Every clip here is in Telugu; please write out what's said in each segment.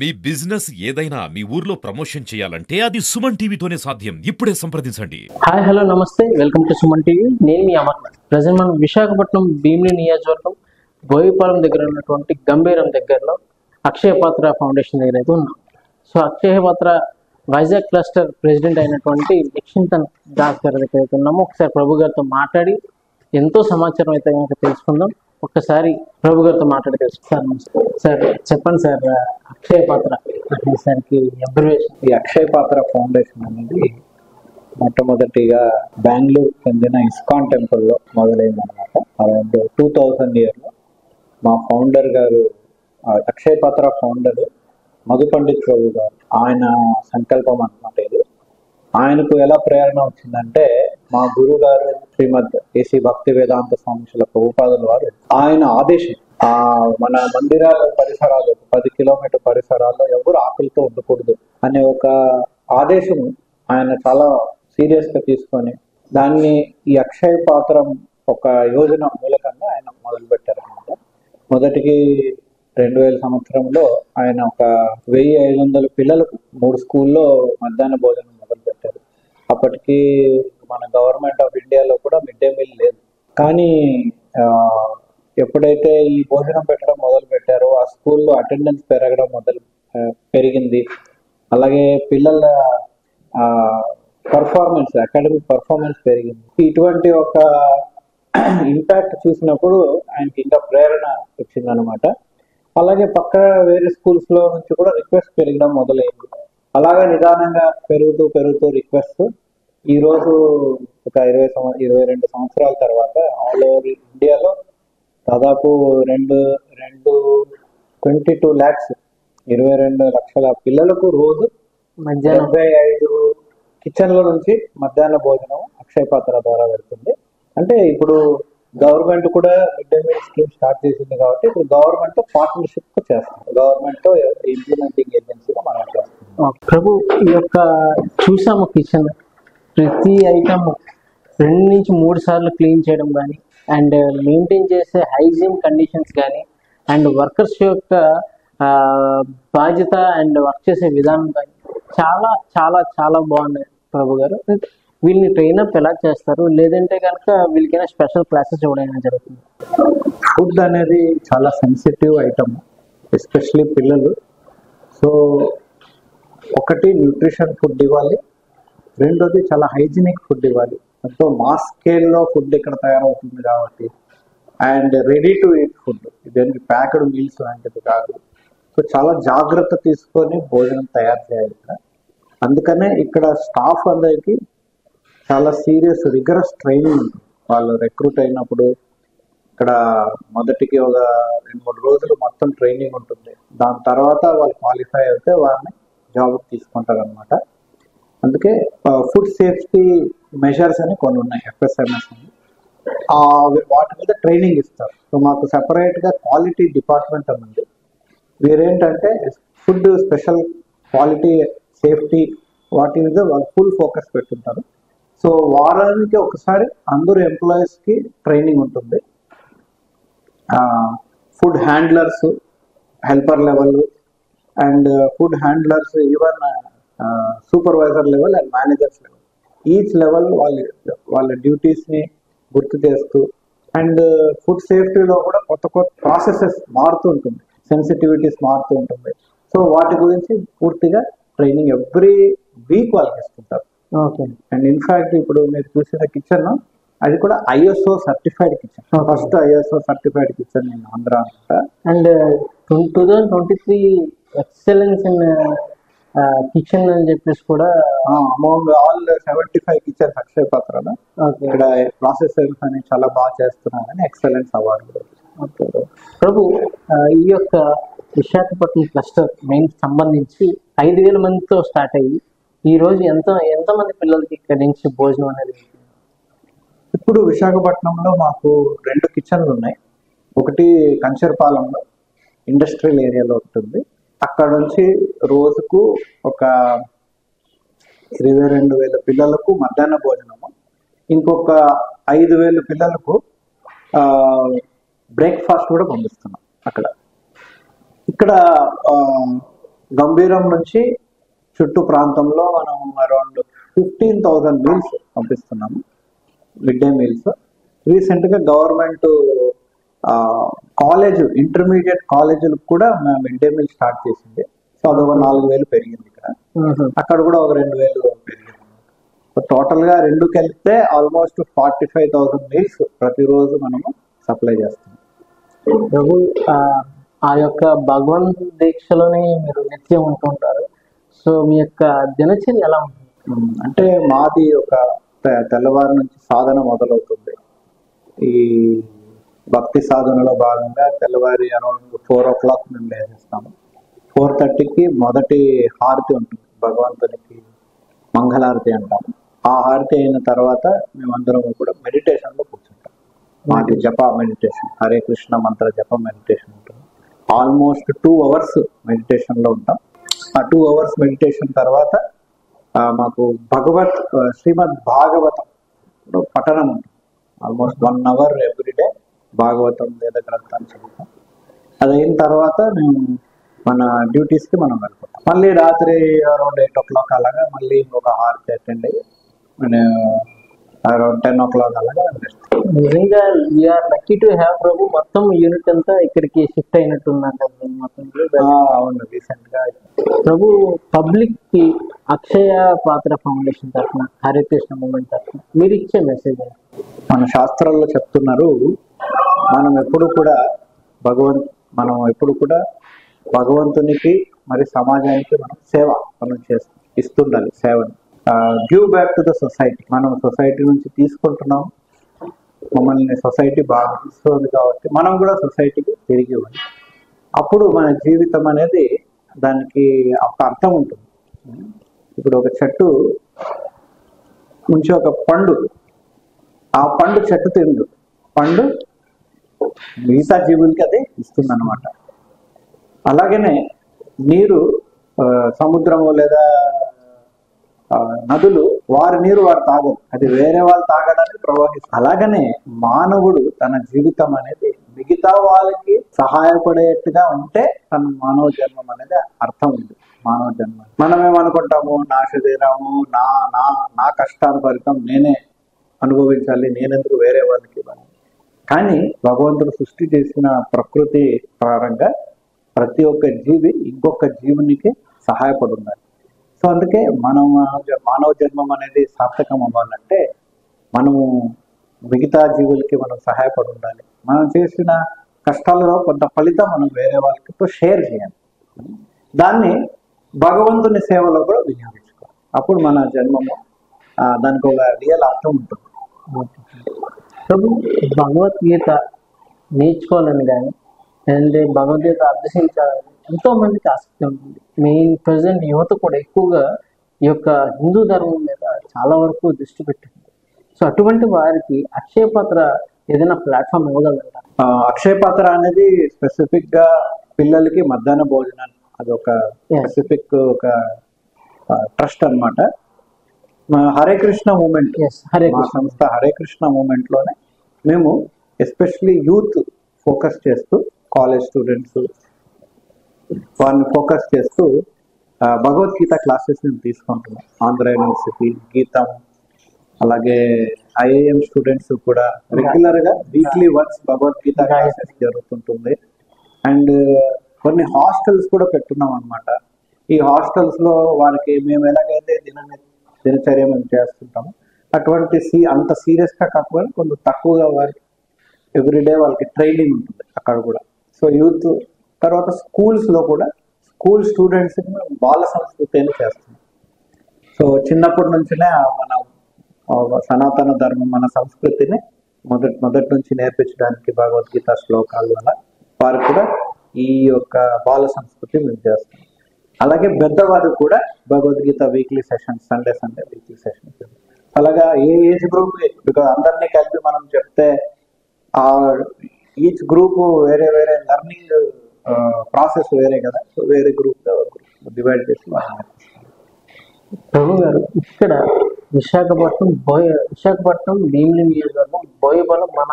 మీ బిజినెస్ ఏదైనా మీ ఊర్లో ప్రమోషన్ చేయాలంటే అది సుమన్ టీవీతోనే సాధ్యం. ఇప్పుడే సంప్రదించండి. హాయ్ హలో నమస్తే, వెల్కమ్ టు సుమన్ టీవీ. నేను మీ అమర్నాథ్. ప్రజెంట్ మనం విశాఖపట్నం భీమిలి నియోజకవర్గం బోయిపాలెం దగ్గర ఉన్నటువంటి గంభీరం దగ్గరలో అక్షయ పాత్ర ఫౌండేషన్ దగ్గర అయితే ఉన్నాం. సో అక్షయ పాత్ర వైజాగ్ క్లస్టర్ ప్రెసిడెంట్ అయినటువంటి లక్ష్మీతన్ దాస్ గారి దగ్గర అయితే ఉన్నాము. ఒకసారి ప్రభు గారితో మాట్లాడి ఎంతో సమాచారం అయితే కనుక తెలుసుకుందాం. ఒక్కసారి ప్రభు గారితో మాట్లాడి తెలుసుకుంటాను. సార్ చెప్పండి సార్, అక్షయ పాత్ర అనేసరికి అబ్జర్వేషన్. ఈ అక్షయ పాత్ర ఫౌండేషన్ అనేది మొట్టమొదటిగా బెంగళూరు చెందిన ఇస్కాన్ టెంపుల్లో మొదలైంది అనమాట. అరౌండ్ 2000 ఇయర్లో మా ఫౌండర్ గారు, అక్షయ పాత్ర ఫౌండర్ మధు పండిత్ ప్రభు గారు, ఆయన సంకల్పం అనమాట ఇది. ఆయనకు ఎలా ప్రేరణ వచ్చిందంటే, మా గురువు గారు శ్రీమద్ ఏసీ భక్తి వేదాంత స్వామి ప్రభుపాదుల వారు ఆయన ఆదేశం, మన మందిరాల పరిసరాలు 10 కిలోమీటర్ పరిసరాల్లో ఎవరు ఆకలితో ఉండకూడదు అనే ఒక ఆదేశం ఆయన చాలా సీరియస్ గా తీసుకొని దాన్ని ఈ అక్షయ పాత్రం ఒక యోజన మూలకంగా ఆయన మొదలు పెట్టారు అనమాట. మొదటికి 2000 సంవత్సరంలో ఆయన ఒక 1500 పిల్లలకు 3 స్కూల్లో మధ్యాహ్న భోజనం మొదలు పెట్టారు. అప్పటికి మన గవర్నమెంట్ ఆఫ్ ఇండియాలో కూడా మిడ్ డే మీల్ లేదు. కానీ ఎప్పుడైతే ఈ భోజనం పెట్టడం మొదలు పెట్టారో ఆ స్కూల్లో అటెండెన్స్ పెరగడం పెరిగింది. అలాగే పిల్లల పర్ఫార్మెన్స్, అకాడమిక్ పర్ఫార్మెన్స్ పెరిగింది. ఇటువంటి ఒక ఇంపాక్ట్ చూసినప్పుడు ఆయనకి ఇంకా ప్రేరణ వచ్చిందనమాట. అలాగే పక్క వేరే స్కూల్స్ లో నుంచి కూడా రిక్వెస్ట్ పెరగడం మొదలైంది. అలాగే నిదానంగా పెరుగుతూ రిక్వెస్ట్ ఈ రోజు ఒక 22 సంవత్సరాల తర్వాత ఆల్ ఓవర్ ఇండియాలో దాదాపు 22 lakhs 22 లక్షల పిల్లలకు రోజు 75 కిచెన్ల నుంచి మధ్యాహ్న భోజనం అక్షయ పాత్ర ద్వారా వెళ్తుంది. అంటే ఇప్పుడు గవర్నమెంట్ కూడా mid day meal scheme start చేసింది కాబట్టి ఇప్పుడు గవర్నమెంట్ తో పార్ట్నర్షిప్ చేస్తాం. గవర్నమెంట్ తో ఇంప్లిమెంటింగ్ ఏజెన్సీగా మనం చేస్తాం. ప్రభు, ఈ యొక్క చూసాము కిచెన్ ప్రతి ఐటమ్ 2 నుంచి 3 సార్లు క్లీన్ చేయడం కానీ, అండ్ మెయింటైన్ చేసే హైజీన్ కండిషన్స్ కానీ, అండ్ వర్కర్స్ యొక్క బాధ్యత అండ్ వర్క్ చేసే విధానం కానీ చాలా చాలా చాలా బాగున్నాయి ప్రభు గారు. వీళ్ళని ట్రైనప్ ఎలా చేస్తారు, లేదంటే కనుక వీళ్ళకైనా స్పెషల్ క్లాసెస్ ఇవ్వడం జరుగుతుంది? ఫుడ్ అనేది చాలా సెన్సిటివ్ ఐటమ్, ఎస్పెషలీ పిల్లలు. సో ఒకటి న్యూట్రిషన్ ఫుడ్ ఇవ్వాలి, రెండోది చాలా హైజీనిక్ ఫుడ్ ఇవ్వాలి. సో మాస్ స్కేల్లో ఫుడ్ ఇక్కడ తయారవుతుంది కాబట్టి, and ready to eat food, ఇదేంటి ప్యాక్డ్ మీల్స్ లాంటిది కాదు. సో చాలా జాగ్రత్త తీసుకొని భోజనం తయారు చేయాలి ఇక్కడ. అందుకనే ఇక్కడ స్టాఫ్ అందరికి చాలా సీరియస్ రిగరస్ ట్రైనింగ్ ఉంటుంది. వాళ్ళు రిక్రూట్ అయినప్పుడు ఇక్కడ మొదటికి ఒక 2-3 రోజులు మొత్తం ట్రైనింగ్ ఉంటుంది. దాని తర్వాత వాళ్ళు క్వాలిఫై అయితే వారిని జాబ్ తీసుకుంటారు అనమాట. అందుకే ఫుడ్ సేఫ్టీ మెజర్స్ అని కొన్ని ఉన్నాయి, FSMS అని. వాటి మీద ట్రైనింగ్ ఇస్తారు. సో మాకు సెపరేట్గా క్వాలిటీ డిపార్ట్మెంట్ అని ఉంది. వీరేంటంటే ఫుడ్ స్పెషల్ క్వాలిటీ సేఫ్టీ వాటి మీద వాళ్ళు ఫుల్ ఫోకస్ పెట్టుంటారు. సో వారానికి ఒకసారి అందరూ ఎంప్లాయీస్కి ట్రైనింగ్ ఉంటుంది. Food handlers, helper level and food handlers, even supervisor level and managers level, each level వాళ్ళ డ్యూటీస్ని గుర్తు చేస్తూ, అండ్ ఫుడ్ సేఫ్టీలో కూడా కొత్త ప్రాసెసెస్ మారుతూ ఉంటుంది, సెన్సిటివిటీస్ మారుతూ ఉంటుంది. సో వాటి గురించి పూర్తిగా ట్రైనింగ్ ఎవ్రీ వీక్ వాళ్ళకి ఇస్తుంటారు. ఓకే. అండ్ ఇన్ఫాక్ట్ ఇప్పుడు మీరు చూసిన కిచెన్ అది కూడా ISO certified kitchen, first ISO certified kitchen in Andhra అనమాట. అండ్ 2023 ఎక్సలెన్స్ ఇన్ కిచెన్ అని చెప్పేసి కూడా అమౌంగ్ ఆల్ 75 కిచెన్స్ అక్షయ పాత్రలో ఇక్కడ ప్రాసెసర్స్ అని చాలా బాగా చేస్తున్నారని ఎక్సలెన్స్ అవార్డు. ప్రభు, ఈ యొక్క విశాఖపట్నం క్లస్టర్ మెయిన్ సంబంధించి 5000 మందితో స్టార్ట్ అయ్యి ఈ రోజు ఎంతమంది పిల్లలకి ఇక్కడ నుంచి భోజనం అనేది? ఇప్పుడు విశాఖపట్నంలో మాకు 2 కిచెన్లు ఉన్నాయి. ఒకటి కంచర్పాలెంలో ఇండస్ట్రియల్ ఏరియాలో ఉంటుంది. అక్కడ నుంచి రోజుకు ఒక 22,000 పిల్లలకు మధ్యాహ్న భోజనము, ఇంకొక 5,000 పిల్లలకు బ్రేక్ఫాస్ట్ కూడా పంపిస్తున్నాం అక్కడ. ఇక్కడ గంభీరం నుంచి చుట్టూ ప్రాంతంలో మనం అరౌండ్ 15,000 మీల్స్ పంపిస్తున్నాము, మిడ్ డే మీల్స్. రీసెంట్గా గవర్నమెంట్ కాలేజ్ ఇంటర్మీడియట్ కాలేజీలకు కూడా మిడ్ డే మీల్ స్టార్ట్ చేసింది. సో అదొక 4,000 పెరిగింది ఇక్కడ, అక్కడ కూడా ఒక 2,000 పెరిగింది. టోటల్గా రెండు కలిపితే ఆల్మోస్ట్ 45,000 మీల్స్ ప్రతిరోజు మనము సప్లై చేస్తాం. ప్రభు, ఆ యొక్క భగవంత్ దీక్షలోనే మీరు నిత్యం ఉంటుంటారు. సో మీ యొక్క దినచర్య ఎలా ఉంటుంది? అంటే మాది ఒక తెల్లవారు నుంచి సాధన మొదలవుతుంది. ఈ భక్తి సాధనలో భాగంగా తెల్లవారి అరౌండ్ 4 o'clock మేము లేచేస్తాము. 4:30కి మొదటి హారతి ఉంటుంది, భగవంతునికి మంగళారతి అంటాము. ఆ హారతి అయిన తర్వాత మేమందరం కూడా మెడిటేషన్లో కూర్చుంటాం. మాది జప మెడిటేషన్, హరే కృష్ణ మంత్ర జప మెడిటేషన్ ఉంటుంది. ఆల్మోస్ట్ 2 hours మెడిటేషన్లో ఉంటాం. ఆ 2 hours మెడిటేషన్ తర్వాత మాకు శ్రీమద్ భాగవతం పఠనం ఉంటుంది. ఆల్మోస్ట్ 1 hour ఎవ్రీడే భాగవతం వేద గ్రంథాన్ని చదువుతాం. అది అయిన తర్వాత మేము మన డ్యూటీస్కి మనం వెళ్ళిపోతాం. మళ్ళీ రాత్రి అరౌండ్ 8 o'clock అలాగా మళ్ళీ ఇంకొక హారతి అటెండ్ అయ్యి అరౌండ్ 10 o'clock అలాగా వెళ్తాం. నిజంగా వీఆర్ లక్కీ టు హ్యావ్ ప్రభు. మొత్తం యూనిట్ అంతా ఇక్కడికి షిఫ్ట్ అయినట్టున్నారు మొత్తం. అవును, రీసెంట్ గా ప్రభు పబ్లిక్ కి అక్షయ పాత్ర ఫౌండేషన్ తరఫున, హరే కృష్ణ మూమెంట్ తరఫున మీరు ఇచ్చే మెసేజ్? మన శాస్త్రాల్లో చెప్తున్నారు, మనం ఎప్పుడు కూడా భగవంతునికి మరి సమాజానికి మనం సేవ మనం ఇస్తుండాలి సేవని. Give back to the society. మనం సొసైటీ నుంచి తీసుకుంటున్నాం, మమ్మల్ని సొసైటీ బాగా ఇస్తుంది కాబట్టి మనం కూడా సొసైటీకి తిరిగి ఇవ్వాలి. అప్పుడు మన జీవితం అనేది దానికి ఒక అర్థం ఉంటుంది. ఇప్పుడు ఒక చెట్టు నుంచి ఒక పండు, ఆ పండు చెట్టు తిండు, పండు మిగతా జీవులకి అది ఇస్తుంది అన్నమాట. అలాగనే నీరు సముద్రము లేదా నదులు వారి నీరు వారు తాగరు, అది వేరే వాళ్ళు తాగడానికి ప్రవహిస్తుంది. అలాగనే మానవుడు తన జీవితం అనేది మిగతా వాళ్ళకి సహాయపడేట్టుగా ఉంటే తన మానవ జన్మం అనేది అర్థం ఉంది. మానవ జన్మ మనమేమనుకుంటాము, నా శరీరము నా నా నా కష్టానుభరితం నేనే అనుభవించాలి, నేనెందుకు వేరే వాళ్ళకి ఇవ్వాలి. కానీ భగవంతుడు సృష్టి చేసిన ప్రకృతి పరంగా ప్రతి ఒక్క జీవి ఇంకొక జీవునికి సహాయపడి ఉండాలి. సో అందుకే మానవ జన్మం అనేది సార్థకం అవ్వాలంటే మనము మిగతా జీవులకి మనం సహాయపడి ఉండాలి. మనం చేసిన కష్టాలలో కొంత ఫలితం మనం వేరే వాళ్ళతో షేర్ చేయాలి. దాన్ని భగవంతుని సేవలో కూడా వినియోగించుకోవాలి. అప్పుడు మన జన్మము దానికి ఒక రియల్ అర్థం ఉంటుంది. ప్రభు, భగవద్గీత నేర్చుకోవాలని కానీ అండ్ భగవద్గీత అభ్యసించాలని ఎంతో మందికి ఆసక్తి ఉంటుంది. మెయిన్ ప్రజెంట్ యువత కూడా ఎక్కువగా ఈ యొక్క హిందూ ధర్మం మీద చాలా వరకు దృష్టి పెట్టింది. సో అటువంటి వారికి అక్షయ పాత్ర ఏదైనా ప్లాట్ఫామ్ ఇవ్వగలరా? అక్షయ పాత్ర అనేది స్పెసిఫిక్ గా పిల్లలకి మధ్యాహ్న భోజనాన్ని, అది ఒక స్పెసిఫిక్ ఒక ట్రస్ట్ అన్నమాట. హరే కృష్ణ మూమెంట్, మా సంస్థ హరే కృష్ణ మూమెంట్ లోనే మేము ఎస్పెషలీ యూత్ ఫోకస్ చేస్తూ, కాలేజ్ స్టూడెంట్స్ వారిని ఫోకస్ చేస్తూ భగవద్గీత క్లాసెస్ మేము తీసుకుంటున్నాం. ఆంధ్ర యూనివర్సిటీ, గీతం, అలాగే ఐఐఎం స్టూడెంట్స్ కూడా రెగ్యులర్ గా వీక్లీ వన్స్ భగవద్గీత క్లాసెస్ జరుగుతుంటుంది. అండ్ కొన్ని హాస్టల్స్ కూడా పెట్టున్నాం అనమాట. ఈ హాస్టల్స్ లో వారికి మేము ఎలాగైతే దినచర్య మేము చేస్తుంటాము అటువంటి అంత సీరియస్ గా కాకపోయినా కొంచెం తక్కువగా వారికి ఎవ్రీడే వాళ్ళకి ట్రైనింగ్ ఉంటుంది అక్కడ కూడా. సో యూత్ తర్వాత స్కూల్స్ లో కూడా స్కూల్ స్టూడెంట్స్ బాల సంస్కృతి అని చేస్తున్నాం. సో చిన్నప్పటి నుంచినే మన సనాతన ధర్మం, మన సంస్కృతిని మొదటి నుంచి నేర్పించడానికి భగవద్గీత శ్లోకాల వల్ల వారికి కూడా ఈ యొక్క బాల సంస్కృతి మేము చేస్తాం. అలాగే పెద్దవారు కూడా Bhagavad Gita weekly sessions, Sunday weekly sessions. అలాగా ఏ ఏజ్ గ్రూప్, బికాజ్ అందరినీ కలిపి మనం చెప్తే ఈచ్ గ్రూప్ వేరే వేరే లెర్నింగ్ ప్రాసెస్ వేరే కదా. సో వేరే గ్రూప్ డివైడ్ చేసి ప్రభు గారు, ఇక్కడ విశాఖపట్నం భీమిలి నియోజకవర్గం బోయబలం మన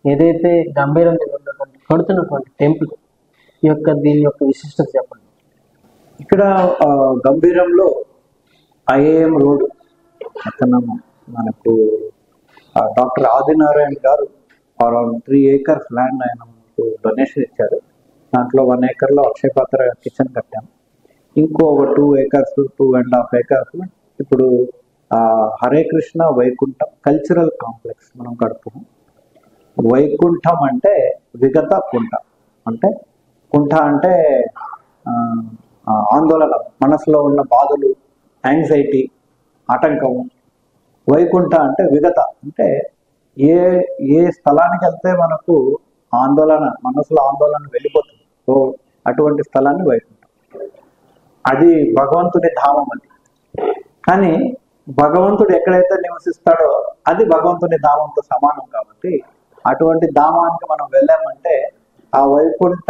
ఏదైతే గంభీరం కడుతున్నటువంటి టెంపుల్ దీని యొక్క విశిష్టత చెప్పండి. ఇక్కడ గంభీరంలో ఐఏఎం రోడ్ అతను మనకు డాక్టర్ ఆదినారాయణ గారు అరౌండ్ 3 acres ల్యాండ్ ఆయన మనకు డొనేషన్ ఇచ్చారు. దాంట్లో 1 acre అక్షయపాత్ర కిచెన్ కట్టాము. ఇంకో 2 acres 2.5 acres ఇప్పుడు హరే కృష్ణ వైకుంఠం కల్చరల్ కాంప్లెక్స్ మనం కడుతున్నాం. వైకుంఠం అంటే విగత కుంఠ, అంటే కుంఠ అంటే ఆందోళన, మనసులో ఉన్న బాధలు, యాంగ్జైటీ, ఆటంకము. వైకుంఠ అంటే విగత, అంటే ఏ స్థలానికి వెళ్తే మనకు ఆందోళన, మనసులో ఆందోళన వెళ్ళిపోతుంది. సో అటువంటి స్థలాన్ని వైకుంఠం. అది భగవంతుని ధామం. అది కానీ భగవంతుడు ఎక్కడైతే నివసిస్తాడో అది భగవంతుని ధామంతో సమానం. కాబట్టి అటువంటి ధామానికి మనం వెళ్ళామంటే ఆ వైకుంఠ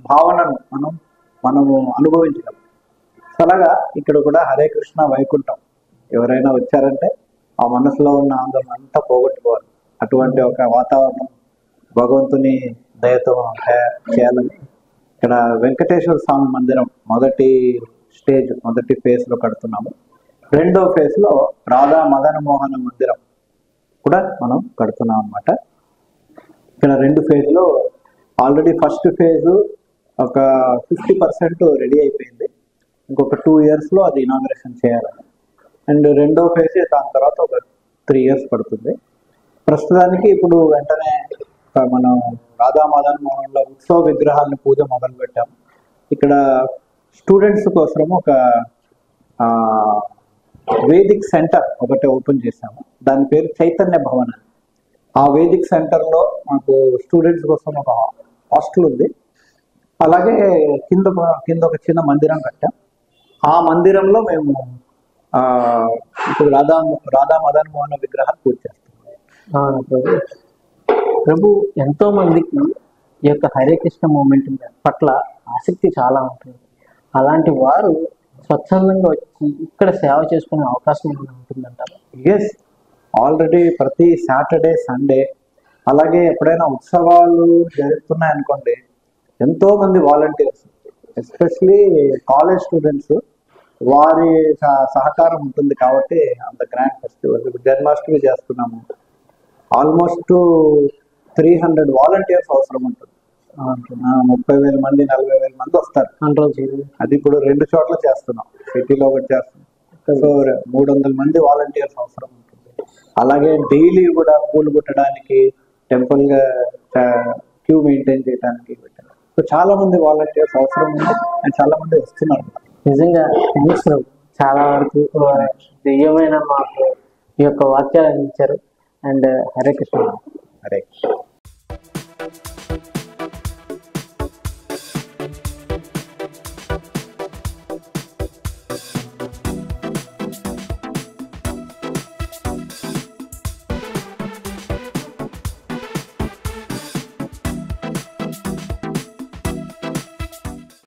భావనను మనము అనుభవించగలం. అలాగా ఇక్కడ కూడా హరే కృష్ణ వైకుంఠం. ఎవరైనా వచ్చారంటే ఆ మనసులో ఉన్న ఆందోళన అంతా పోగొట్టుకోవాలి. అటువంటి ఒక వాతావరణం భగవంతుని దయతో చేయాలని ఇక్కడ వెంకటేశ్వర స్వామి మందిరం మొదటి ఫేజ్ లో కడుతున్నాము. రెండో ఫేజ్ లో రాధా మదన మోహన మందిరం కూడా మనం కడుతున్నాం అన్నమాట. ఇక్కడ 2 phase లో ఆల్రెడీ ఫస్ట్ ఫేజ్ ఒక 50% రెడీ అయిపోయింది. ఇంకొక 2 years లో అది ఇనాగరేషన్ చేయాలని. అండ్ రెండో ఫేజ్ దాని తర్వాత ఒక 3 years పడుతుంది. ప్రస్తుతానికి ఇప్పుడు వెంటనే మనం రాధా మదన్ మోహన్లో ఉత్సవ విగ్రహాలను పూజ మొదలు పెట్టాము. ఇక్కడ స్టూడెంట్స్ కోసం ఒక వేదిక్ సెంటర్ ఒకటి ఓపెన్ చేశాము. దాని పేరు చైతన్య భవన్. ఆ వేదిక్ సెంటర్లో మాకు స్టూడెంట్స్ కోసం ఒక హాస్టల్ ఉంది. అలాగే కింద ఒక చిన్న మందిరం కట్టాం. ఆ మందిరంలో మేము ఇప్పుడు రాధా మదన్ మోహన్ విగ్రహాలు పూజ చేస్తాం. ప్రభు, ఎంతో మందికి ఈ యొక్క హరే కృష్ణ మూమెంట్ పట్ల ఆసక్తి చాలా ఉంటుంది. అలాంటి వారు స్వచ్ఛందంగా వచ్చి ఇక్కడ సేవ చేసుకునే అవకాశం ఏమైనా ఉంటుందంటారా? ఎస్, ఆల్రెడీ ప్రతి సాటర్డే సండే అలాగే ఎప్పుడైనా ఉత్సవాలు జరుగుతున్నాయనుకోండి, ఎంతో మంది వాలంటీర్స్, ఎస్పెషలీ కాలేజ్ స్టూడెంట్స్, వారి సహకారం ఉంటుంది. కాబట్టి అంత గ్రాండ్ ఫెస్టివల్ జన్మాష్టమి చేస్తున్నాము. ఆల్మోస్ట్ 300 వాలంటీర్స్ అవసరం ఉంటుంది. 30,000 మంది 40,000 మంది వస్తారు. అది ఇప్పుడు 2 చోట్ల చేస్తున్నాం. సిటీలో ఒకటి చేస్తున్నాం. సో 300 మంది వాలంటీర్స్ అవసరం ఉంటుంది. అలాగే డైలీ కూడా పూలు కుట్టడానికి, టెంపుల్ క్యూ మెయింటైన్ చేయడానికి పెట్టారు. సో చాలా మంది వాలంటీర్స్ అవసరం ఉంది అండ్ చాలా మంది వస్తున్నారు. నిజంగా థ్యాంక్స్ ప్రభు. చాలా వరకు దెయ్యమైన మాకు ఈ యొక్క వాక్యాలు అందించారు. అండ్ హరే కృష్ణ. హరే